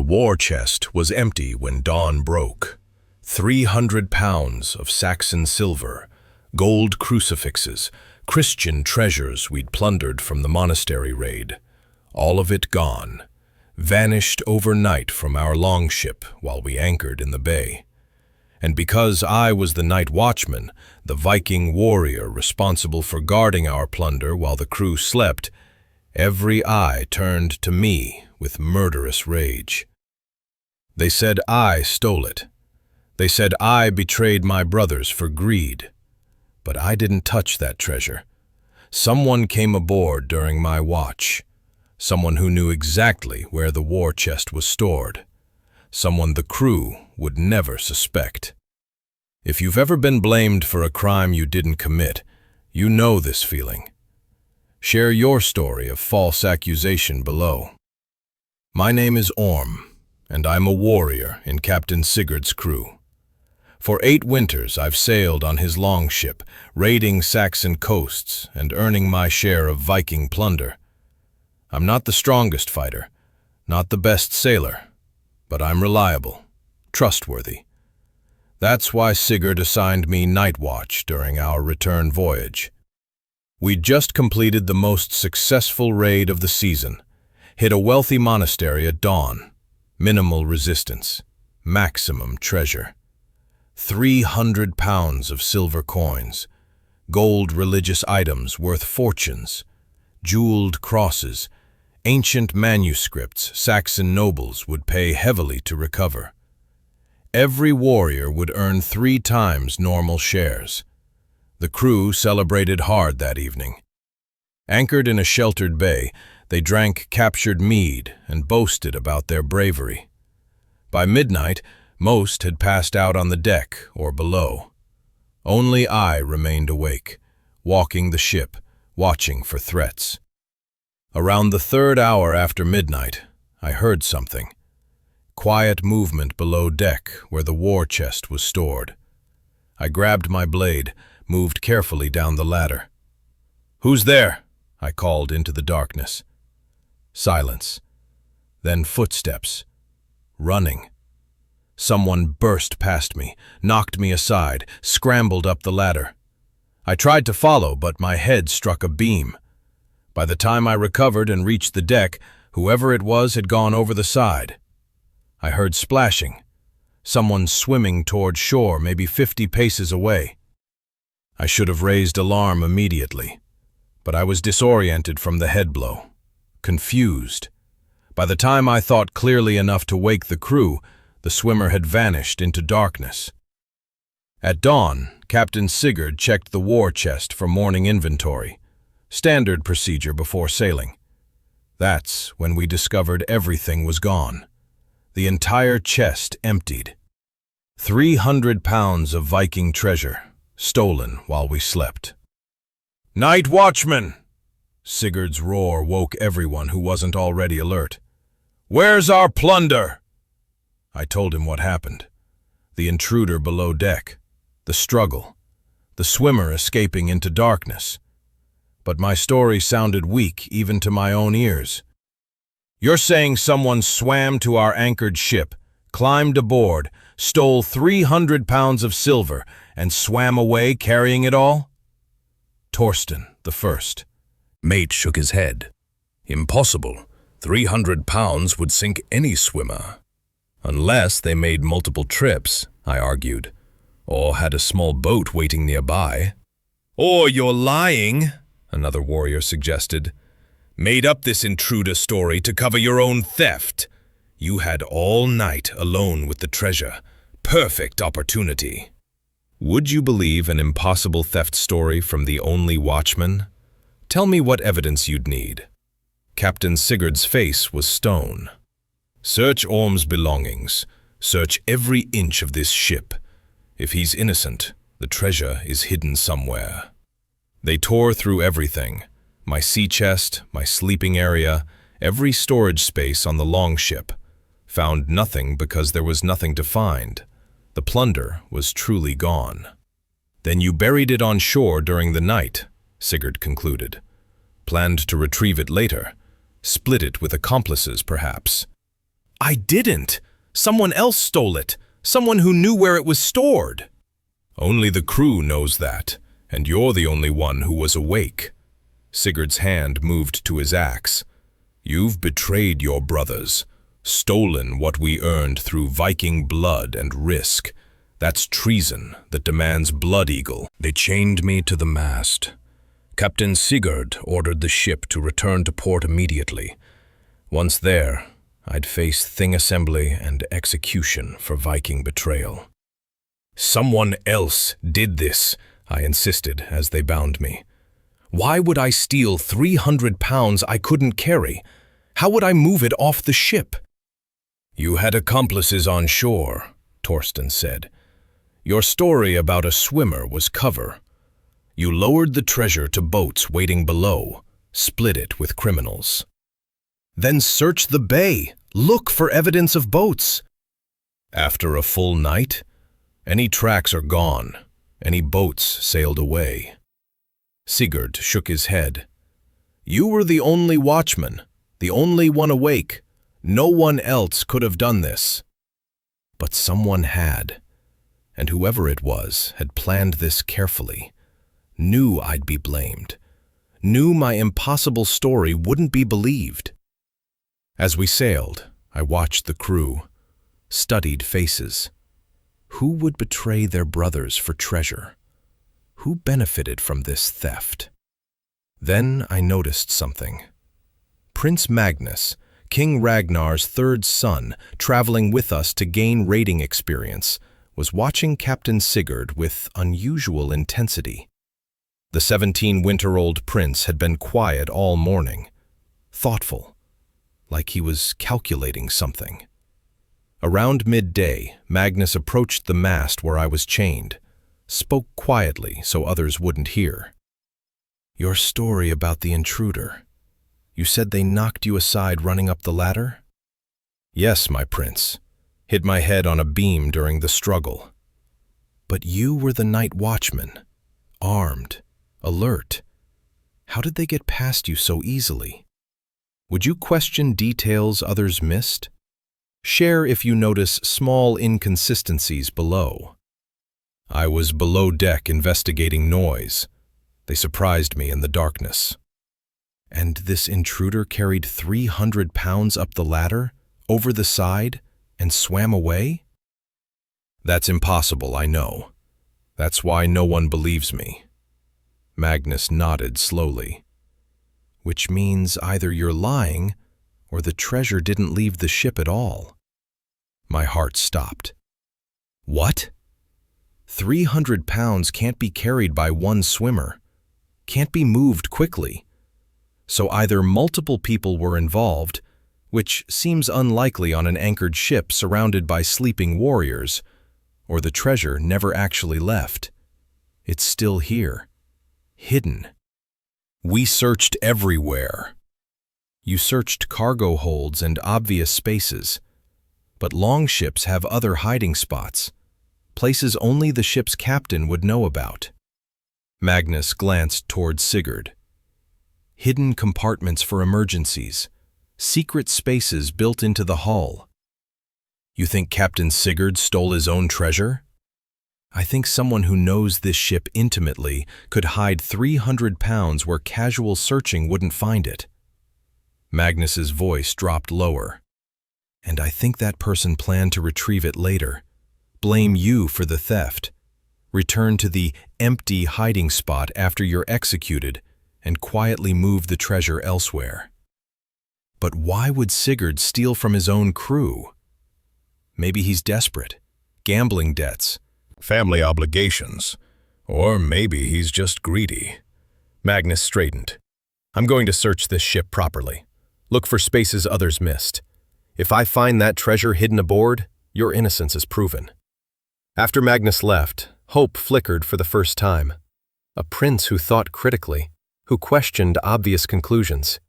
war chest was empty when dawn broke. 300 pounds of Saxon silver, gold crucifixes, Christian treasures we'd plundered from the monastery raid. All of it gone, vanished overnight from our longship while we anchored in the bay. And because I was the night watchman, the Viking warrior responsible for guarding our plunder while the crew slept, every eye turned to me with murderous rage. They said I stole it. They said I betrayed my brothers for greed. But I didn't touch that treasure. Someone came aboard during my watch. Someone who knew exactly where the war chest was stored. Someone the crew would never suspect. If you've ever been blamed for a crime you didn't commit, you know this feeling. Share your story of false accusation below. My name is Orm, and I'm a warrior in Captain Sigurd's crew. For 8 winters I've sailed on his longship, raiding Saxon coasts and earning my share of Viking plunder. I'm not the strongest fighter, not the best sailor, but I'm reliable, trustworthy. That's why Sigurd assigned me night watch during our return voyage. We'd just completed the most successful raid of the season, hit a wealthy monastery at dawn, minimal resistance, maximum treasure. 300 pounds of silver coins, gold religious items worth fortunes, jeweled crosses, ancient manuscripts Saxon nobles would pay heavily to recover. Every warrior would earn 3 times normal shares. The crew celebrated hard that evening. Anchored in a sheltered bay, they drank captured mead and boasted about their bravery. By midnight, most had passed out on the deck or below. Only I remained awake, walking the ship, watching for threats. Around the 3rd hour after midnight, I heard something. Quiet movement below deck where the war chest was stored. I grabbed my blade, moved carefully down the ladder. "Who's there?" I called into the darkness. Silence. Then footsteps. Running. Someone burst past me, knocked me aside, scrambled up the ladder. I tried to follow, but my head struck a beam. By the time I recovered and reached the deck, whoever it was had gone over the side. I heard splashing. Someone swimming toward shore, maybe 50 paces away. I should have raised alarm immediately, but I was disoriented from the head blow, confused. By the time I thought clearly enough to wake the crew, the swimmer had vanished into darkness. At dawn, Captain Sigurd checked the war chest for morning inventory, standard procedure before sailing. That's when we discovered everything was gone. The entire chest emptied. 300 pounds of Viking treasure, stolen while we slept. "Night watchman!" Sigurd's roar woke everyone who wasn't already alert. "Where's our plunder?" I told him what happened. The intruder below deck, the struggle, the swimmer escaping into darkness. But my story sounded weak even to my own ears. "You're saying someone swam to our anchored ship, climbed aboard, stole 300 pounds of silver, and swam away carrying it all?" Torsten, the first. Mate shook his head. "Impossible. 300 pounds would sink any swimmer. Unless they made multiple trips," I argued, "or had a small boat waiting nearby." "Or you're lying," another warrior suggested. "Made up this intruder story to cover your own theft. You had all night alone with the treasure. Perfect opportunity." Would you believe an impossible theft story from the only watchman? Tell me what evidence you'd need. Captain Sigurd's face was stone. "Search Orm's belongings. Search every inch of this ship. If he's innocent, the treasure is hidden somewhere." They tore through everything. My sea chest, my sleeping area, every storage space on the longship. Found nothing because there was nothing to find. The plunder was truly gone. "Then you buried it on shore during the night," Sigurd concluded. "Planned to retrieve it later. Split it with accomplices, perhaps." I didn't. Someone else stole it. Someone who knew where it was stored. Only the crew knows that, and you're the only one who was awake. Sigurd's hand moved to his axe. You've betrayed your brothers, stolen what we earned through Viking blood and risk. That's treason that demands blood eagle. They chained me to the mast. Captain Sigurd ordered the ship to return to port immediately. Once there, I'd face thing assembly and execution for Viking betrayal. Someone else did this, I insisted as they bound me. Why would I steal 300 pounds I couldn't carry? How would I move it off the ship? You had accomplices on shore, Torsten said. Your story about a swimmer was cover. You lowered the treasure to boats waiting below, split it with criminals. Then search the bay, look for evidence of boats. After a full night, any tracks are gone, any boats sailed away. Sigurd shook his head. You were the only watchman, the only one awake. No one else could have done this. But someone had, and whoever it was had planned this carefully, knew I'd be blamed, knew my impossible story wouldn't be believed. As we sailed, I watched the crew, studied faces. Who would betray their brothers for treasure? Who benefited from this theft? Then I noticed something. Prince Magnus, King Ragnar's third son, traveling with us to gain raiding experience, was watching Captain Sigurd with unusual intensity. The 17-winter-old prince had been quiet all morning, thoughtful, like he was calculating something. Around midday, Magnus approached the mast where I was chained, spoke quietly so others wouldn't hear. Your story about the intruder. You said they knocked you aside running up the ladder? Yes, my prince. Hit my head on a beam during the struggle. But you were the night watchman, armed, alert. How did they get past you so easily? Would you question details others missed? Share if you notice small inconsistencies below. I was below deck investigating noise. They surprised me in the darkness. And this intruder carried 300 pounds up the ladder, over the side, and swam away? That's impossible, I know. That's why no one believes me. Magnus nodded slowly. Which means either you're lying, or the treasure didn't leave the ship at all. My heart stopped. What? 300 pounds can't be carried by one swimmer, can't be moved quickly. So either multiple people were involved, which seems unlikely on an anchored ship surrounded by sleeping warriors, or the treasure never actually left. It's still here, hidden. We searched everywhere. You searched cargo holds and obvious spaces, but longships have other hiding spots, places only the ship's captain would know about. Magnus glanced toward Sigurd. Hidden compartments for emergencies, secret spaces built into the hull. You think Captain Sigurd stole his own treasure? I think someone who knows this ship intimately could hide 300 pounds where casual searching wouldn't find it. Magnus's voice dropped lower. And I think that person planned to retrieve it later, blame you for the theft, return to the empty hiding spot after you're executed, and quietly move the treasure elsewhere. But why would Sigurd steal from his own crew? Maybe he's desperate, gambling debts, family obligations, or maybe he's just greedy. Magnus straightened. I'm going to search this ship properly. Look for spaces others missed. If I find that treasure hidden aboard, your innocence is proven. After Magnus left, hope flickered for the first time. A prince who thought critically, who questioned obvious conclusions,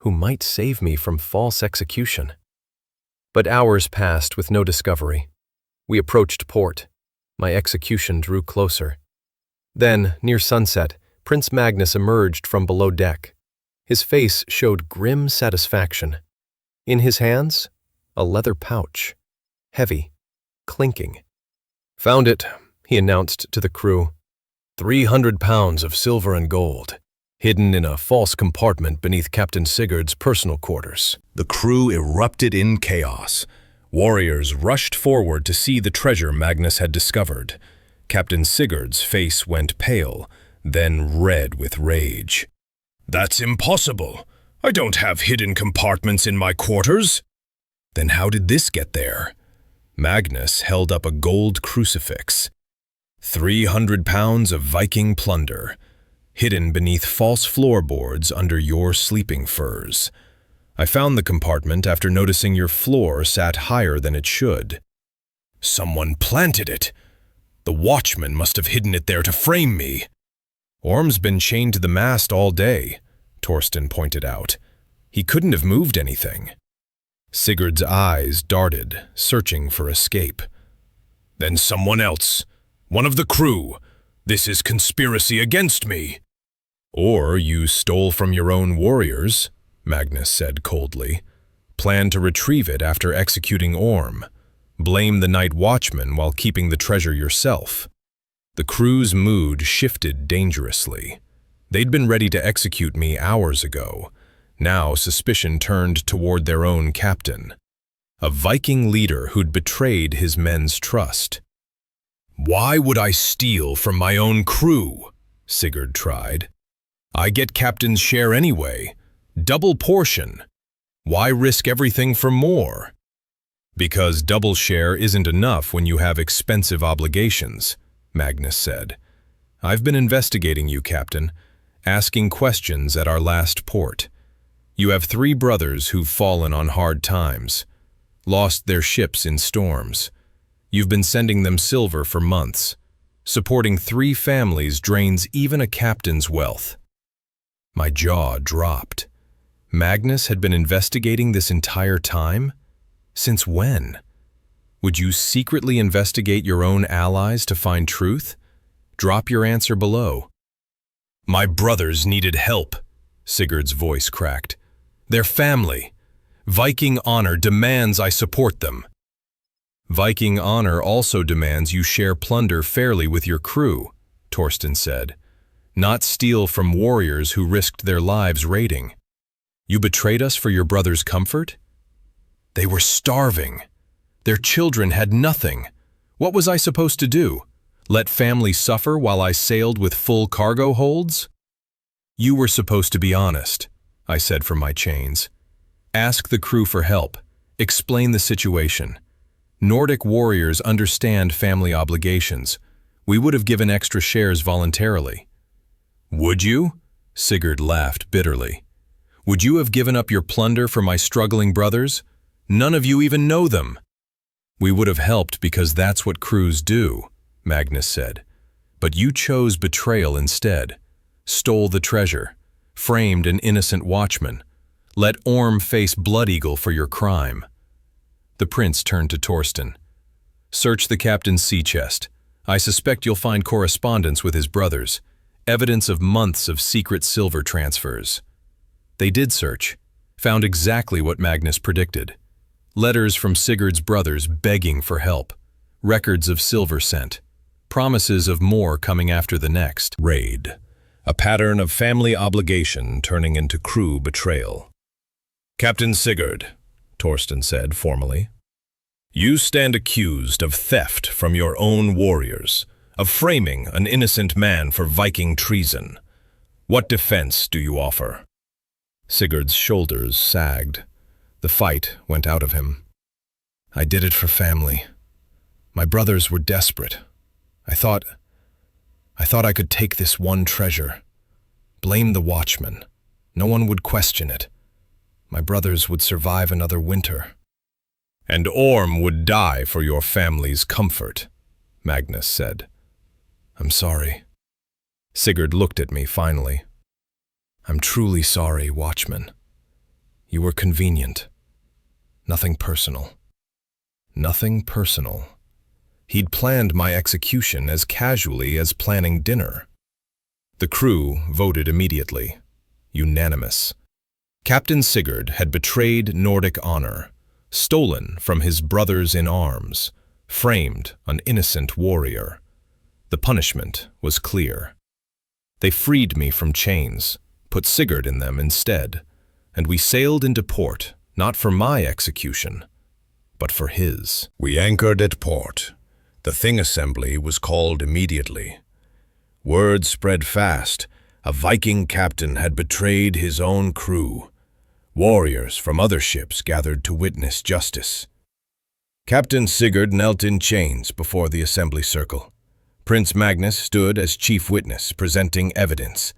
who might save me from false execution. But hours passed with no discovery. We approached port. My execution drew closer. Then, near sunset, Prince Magnus emerged from below deck. His face showed grim satisfaction. In his hands, a leather pouch. Heavy, clinking. "Found it," he announced to the crew. 300 pounds of silver and gold, hidden in a false compartment beneath Captain Sigurd's personal quarters. The crew erupted in chaos. Warriors rushed forward to see the treasure Magnus had discovered. Captain Sigurd's face went pale, then red with rage. "That's impossible! I don't have hidden compartments in my quarters!" "Then how did this get there?" Magnus held up a gold crucifix. 300 pounds of Viking plunder, hidden beneath false floorboards under your sleeping furs. I found the compartment after noticing your floor sat higher than it should. "Someone planted it. The watchman must have hidden it there to frame me." "Orm's been chained to the mast all day," Torsten pointed out. "He couldn't have moved anything." Sigurd's eyes darted, searching for escape. "Then someone else. One of the crew. This is conspiracy against me." "Or you stole from your own warriors," Magnus said coldly. "Plan to retrieve it after executing Orm. Blame the night watchman while keeping the treasure yourself." The crew's mood shifted dangerously. They'd been ready to execute me hours ago. Now suspicion turned toward their own captain. A Viking leader who'd betrayed his men's trust. "Why would I steal from my own crew?" Sigurd tried. "I get captain's share anyway. Double portion. Why risk everything for more?" "Because double share isn't enough when you have expensive obligations," Magnus said. "I've been investigating you, Captain, asking questions at our last port. You have 3 brothers who've fallen on hard times, lost their ships in storms. You've been sending them silver for months. Supporting 3 families drains even a captain's wealth." My jaw dropped. Magnus had been investigating this entire time? Since when? Would you secretly investigate your own allies to find truth? Drop your answer below. "My brothers needed help," Sigurd's voice cracked. "Their family. Viking honor demands I support them." "Viking honor also demands you share plunder fairly with your crew," Torsten said. "Not steal from warriors who risked their lives raiding. You betrayed us for your brother's comfort?" "They were starving. Their children had nothing. What was I supposed to do? Let family suffer while I sailed with full cargo holds?" "You were supposed to be honest," I said from my chains. "Ask the crew for help. Explain the situation. Nordic warriors understand family obligations. We would have given extra shares voluntarily." "Would you?" Sigurd laughed bitterly. "Would you have given up your plunder for my struggling brothers? None of you even know them." "We would have helped because that's what crews do," Magnus said. "But you chose betrayal instead. Stole the treasure. Framed an innocent watchman. Let Orm face Blood Eagle for your crime." The prince turned to Torsten. "Search the captain's sea chest. I suspect you'll find correspondence with his brothers, evidence of months of secret silver transfers." They did search, found exactly what Magnus predicted. Letters from Sigurd's brothers begging for help, records of silver sent, promises of more coming after the next raid. A pattern of family obligation turning into crew betrayal. "Captain Sigurd," Torsten said formally, "you stand accused of theft from your own warriors, of framing an innocent man for Viking treason. What defense do you offer?" Sigurd's shoulders sagged. The fight went out of him. "I did it for family. My brothers were desperate. I thought I could take this one treasure. Blame the watchman. No one would question it. My brothers would survive another winter." "And Orm would die for your family's comfort," Magnus said. "I'm sorry." Sigurd looked at me finally. "I'm truly sorry, Watchman. You were convenient. Nothing personal." Nothing personal. He'd planned my execution as casually as planning dinner. The crew voted immediately. Unanimous. Captain Sigurd had betrayed Nordic honor, stolen from his brothers in arms, framed an innocent warrior. The punishment was clear. They freed me from chains, put Sigurd in them instead, and we sailed into port, not for my execution, but for his. We anchored at port. The Thing assembly was called immediately. Word spread fast. A Viking captain had betrayed his own crew. Warriors from other ships gathered to witness justice. Captain Sigurd knelt in chains before the assembly circle. Prince Magnus stood as chief witness, presenting evidence.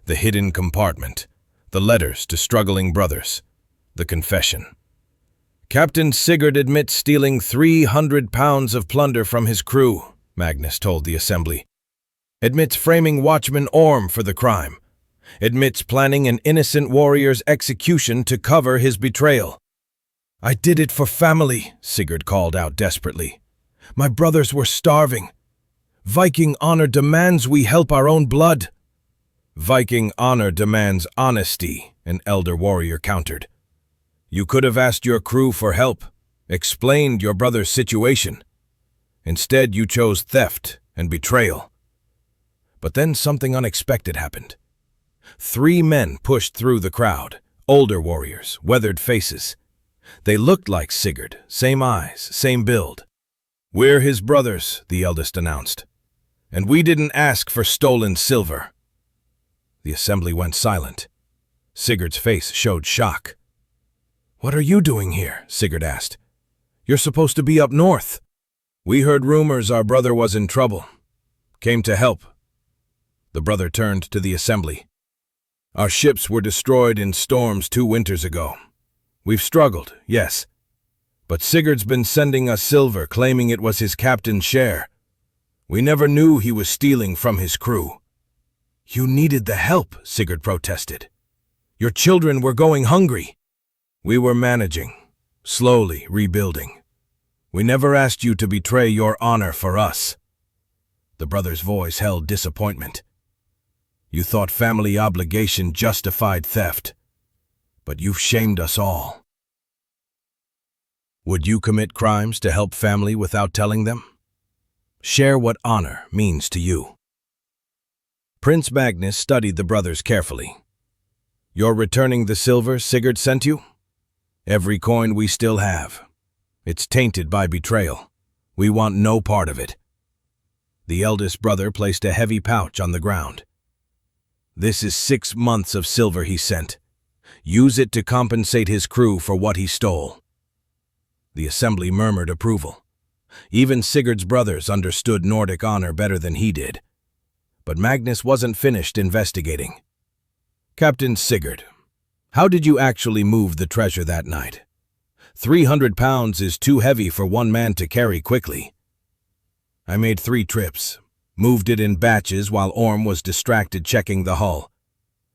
The hidden compartment, the letters to struggling brothers, the confession. Captain Sigurd admits stealing 300 pounds of plunder from his crew, Magnus told the assembly. Admits framing Watchman Orm for the crime. Admits planning an innocent warrior's execution to cover his betrayal. I did it for family, Sigurd called out desperately. My brothers were starving. Viking honor demands we help our own blood. Viking honor demands honesty, an elder warrior countered. You could have asked your crew for help, explained your brother's situation. Instead, you chose theft and betrayal. But then something unexpected happened. 3 men pushed through the crowd, older warriors, weathered faces. They looked like Sigurd, same eyes, same build. We're his brothers, the eldest announced. And we didn't ask for stolen silver. The assembly went silent. Sigurd's face showed shock. What are you doing here? Sigurd asked. You're supposed to be up north. We heard rumors our brother was in trouble. Came to help. The brother turned to the assembly. Our ships were destroyed in storms 2 winters ago. We've struggled, yes. But Sigurd's been sending us silver, claiming it was his captain's share. We never knew he was stealing from his crew. You needed the help, Sigurd protested. Your children were going hungry. We were managing, slowly rebuilding. We never asked you to betray your honor for us. The brother's voice held disappointment. You thought family obligation justified theft, but you've shamed us all. Would you commit crimes to help family without telling them? Share what honor means to you. Prince Magnus studied the brothers carefully. You're returning the silver Sigurd sent you? Every coin we still have. It's tainted by betrayal. We want no part of it. The eldest brother placed a heavy pouch on the ground. This is 6 months of silver he sent. Use it to compensate his crew for what he stole. The assembly murmured approval. Even Sigurd's brothers understood Nordic honor better than he did. But Magnus wasn't finished investigating. Captain Sigurd, how did you actually move the treasure that night? 300 pounds is too heavy for one man to carry quickly. I made 3 trips, moved it in batches while Orm was distracted checking the hull.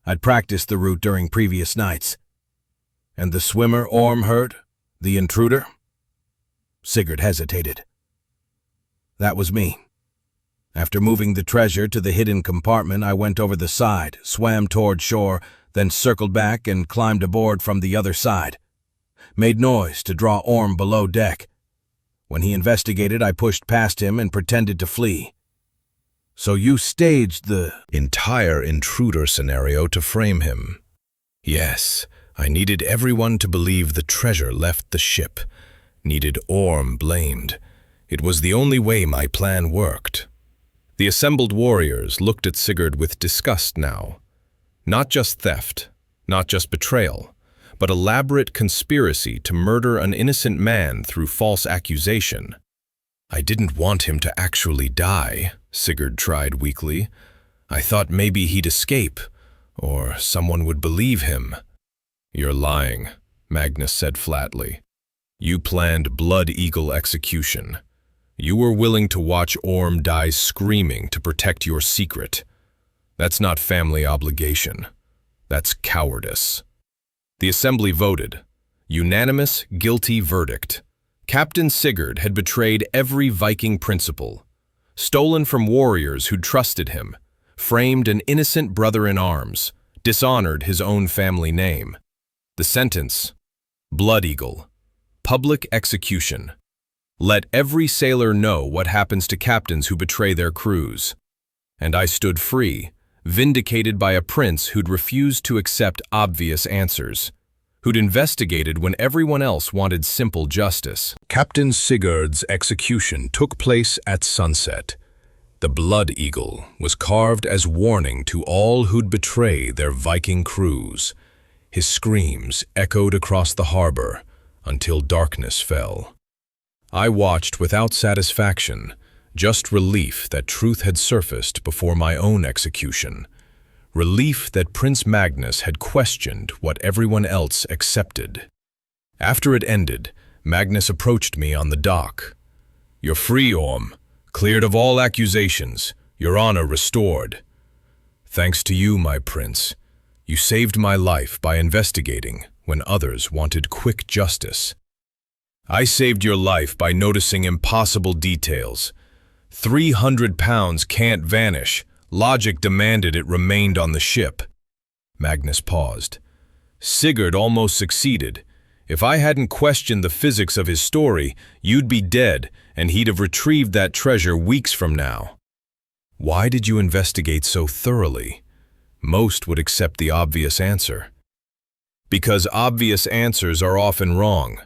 I'd practiced the route during previous nights. And the swimmer Orm heard? The intruder? Sigurd hesitated. That was me. After moving the treasure to the hidden compartment, I went over the side, swam toward shore, then circled back and climbed aboard from the other side. Made noise to draw Orm below deck. When he investigated, I pushed past him and pretended to flee. So you staged the entire intruder scenario to frame him. Yes, I needed everyone to believe the treasure left the ship. Needed Orm blamed. It was the only way my plan worked. The assembled warriors looked at Sigurd with disgust now. Not just theft, not just betrayal, but elaborate conspiracy to murder an innocent man through false accusation. I didn't want him to actually die, Sigurd tried weakly. I thought maybe he'd escape, or someone would believe him. You're lying, Magnus said flatly. You planned Blood Eagle execution. You were willing to watch Orm die screaming to protect your secret. That's not family obligation. That's cowardice. The assembly voted. Unanimous, guilty verdict. Captain Sigurd had betrayed every Viking principle, stolen from warriors who'd trusted him, framed an innocent brother-in-arms, dishonored his own family name. The sentence, Blood Eagle, Public execution. Let every sailor know what happens to captains who betray their crews. And I stood free, vindicated by a prince who'd refused to accept obvious answers, who'd investigated when everyone else wanted simple justice. Captain Sigurd's execution took place at sunset. The blood eagle was carved as warning to all who'd betray their Viking crews. His screams echoed across the harbor until darkness fell. I watched without satisfaction, just relief that truth had surfaced before my own execution. Relief that Prince Magnus had questioned what everyone else accepted. After it ended, Magnus approached me on the dock. "You're free, Orm. Cleared of all accusations. Your honor restored." "Thanks to you, my prince. You saved my life by investigating when others wanted quick justice." "I saved your life by noticing impossible details. 300 pounds can't vanish. Logic demanded it remained on the ship." Magnus paused. "Sigurd almost succeeded. If I hadn't questioned the physics of his story, you'd be dead, and he'd have retrieved that treasure weeks from now." "Why did you investigate so thoroughly?" Most would accept the obvious answer. "Because obvious answers are often wrong.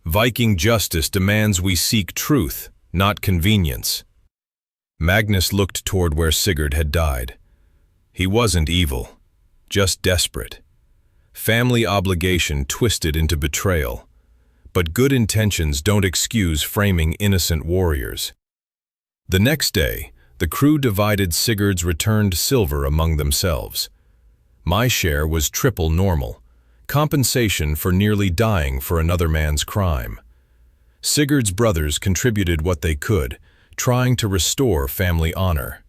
Viking justice demands we seek truth, not convenience." Magnus looked toward where Sigurd had died. He wasn't evil, just desperate. Family obligation twisted into betrayal. But good intentions don't excuse framing innocent warriors. The next day, the crew divided Sigurd's returned silver among themselves. My share was triple normal, compensation for nearly dying for another man's crime. Sigurd's brothers contributed what they could, trying to restore family honor.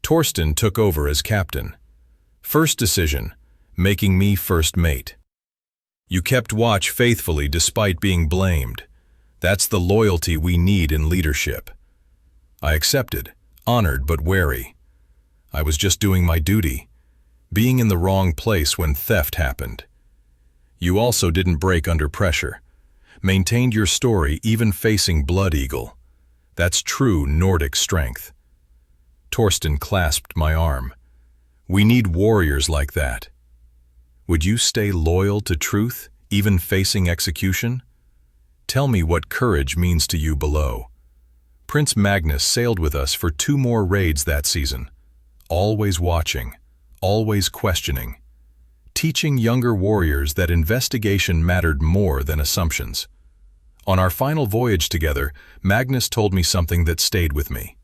Torsten took over as captain. First decision, making me first mate. "You kept watch faithfully despite being blamed. That's the loyalty we need in leadership." I accepted, honored but wary. I was just doing my duty, being in the wrong place when theft happened. "You also didn't break under pressure. Maintained your story even facing Blood Eagle. That's true Nordic strength." Torsten clasped my arm. "We need warriors like that." "Would you stay loyal to truth, even facing execution? Tell me what courage means to you below." Prince Magnus sailed with us for 2 more raids that season. Always watching, always questioning. Teaching younger warriors that investigation mattered more than assumptions. On our final voyage together, Magnus told me something that stayed with me.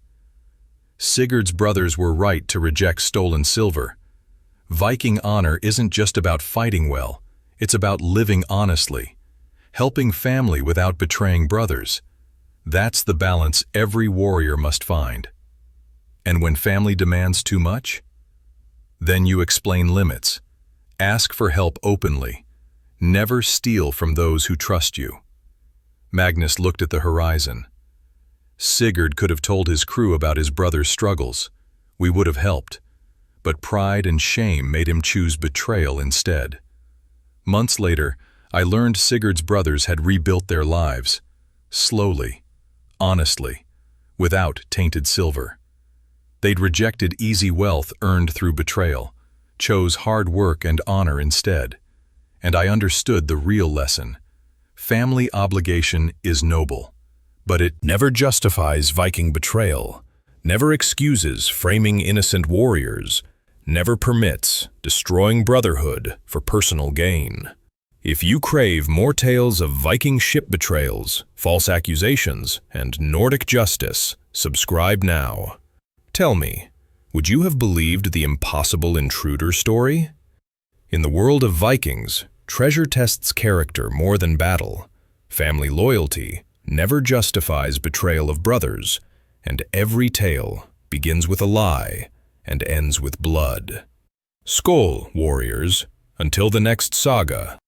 Sigurd's brothers were right to reject stolen silver. Viking honor isn't just about fighting well, it's about living honestly, helping family without betraying brothers. That's the balance every warrior must find. And when family demands too much? Then you explain limits. Ask for help openly. Never steal from those who trust you. Magnus looked at the horizon. Sigurd could have told his crew about his brother's struggles. We would have helped. But pride and shame made him choose betrayal instead. Months later, I learned Sigurd's brothers had rebuilt their lives. Slowly, honestly, without tainted silver. They'd rejected easy wealth earned through betrayal, chose hard work and honor instead. And I understood the real lesson. Family obligation is noble, but it never justifies Viking betrayal, never excuses framing innocent warriors, never permits destroying brotherhood for personal gain. If you crave more tales of Viking ship betrayals, false accusations, and Nordic justice, subscribe now. Tell me, would you have believed the impossible intruder story? In the world of Vikings, treasure tests character more than battle. Family loyalty never justifies betrayal of brothers, and every tale begins with a lie and ends with blood. Skål, warriors, until the next saga.